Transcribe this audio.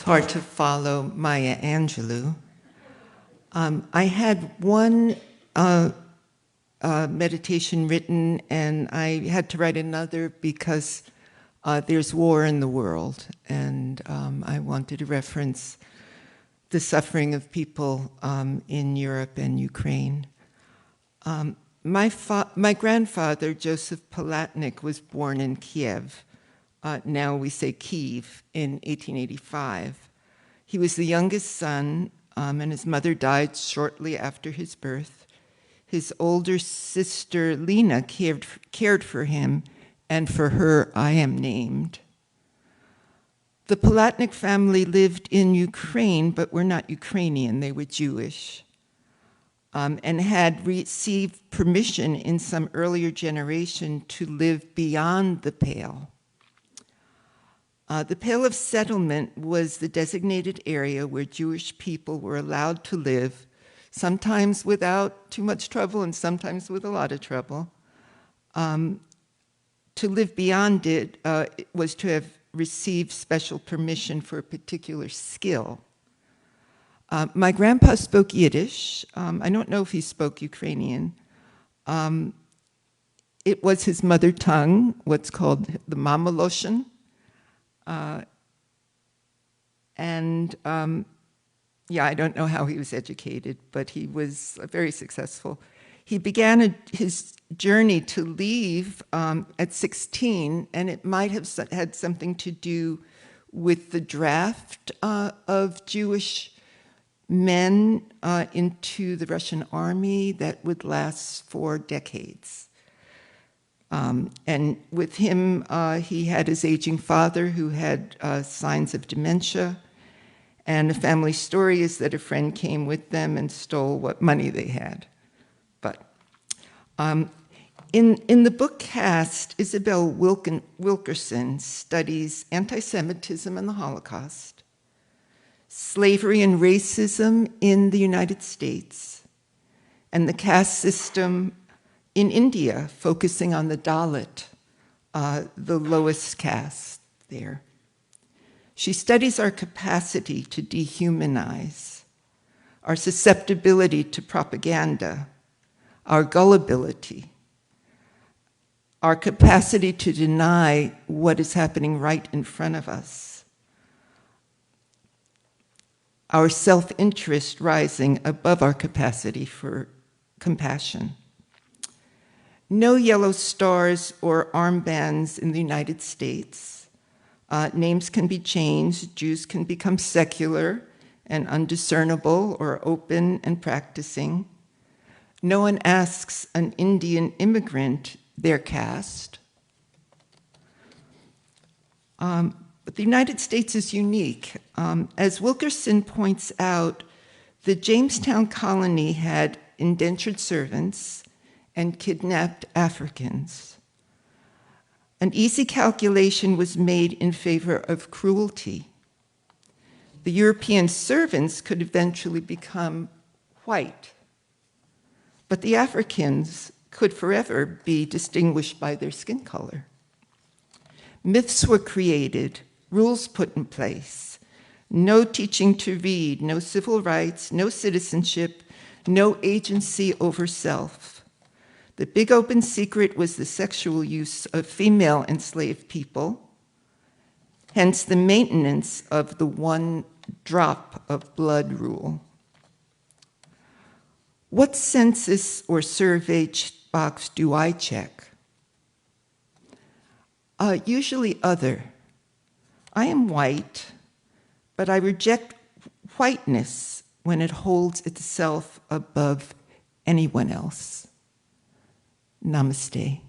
hard to follow Maya Angelou. I had one meditation written, and I had to write another because there's war in the world, and I wanted to reference the suffering of people in Europe and Ukraine. My grandfather, Joseph Palatnik, was born in Kiev. Now we say Kyiv, in 1885. He was the youngest son, and his mother died shortly after his birth. His older sister, Lena, cared for him, and for her I am named. The Palatnik family lived in Ukraine, but were not Ukrainian, they were Jewish, and had received permission in some earlier generation to live beyond the Pale. The Pale of Settlement was the designated area where Jewish people were allowed to live, sometimes without too much trouble and sometimes with a lot of trouble. To live beyond it was to have received special permission for a particular skill. My grandpa spoke Yiddish. I don't know if he spoke Ukrainian. It was his mother tongue, what's called the Mama Loshen. Yeah, I don't know how he was educated, but he was very successful. He began his journey to leave at 16, and it might have had something to do with the draft of Jewish men into the Russian army that would last for decades. And with him, he had his aging father who had signs of dementia. And the family story is that a friend came with them and stole what money they had. But in the book Caste, Isabel Wilkerson studies anti-Semitism and the Holocaust, slavery and racism in the United States, and the caste system in India, focusing on the Dalit, the lowest caste there. She studies our capacity to dehumanize, our susceptibility to propaganda, our gullibility, our capacity to deny what is happening right in front of us, our self-interest rising above our capacity for compassion. No yellow stars or armbands in the United States. Names can be changed. Jews can become secular and undiscernible or open and practicing. No one asks an Indian immigrant their caste. But the United States is unique. As Wilkerson points out, the Jamestown colony had indentured servants and kidnapped Africans. An easy calculation was made in favor of cruelty. The European servants could eventually become white, but the Africans could forever be distinguished by their skin color. Myths were created, rules put in place, no teaching to read, no civil rights, no citizenship, no agency over self. The big open secret was the sexual use of female enslaved people, hence the maintenance of the one drop of blood rule. What census or survey box do I check? Usually other. I am white, but I reject whiteness when it holds itself above anyone else. Namaste.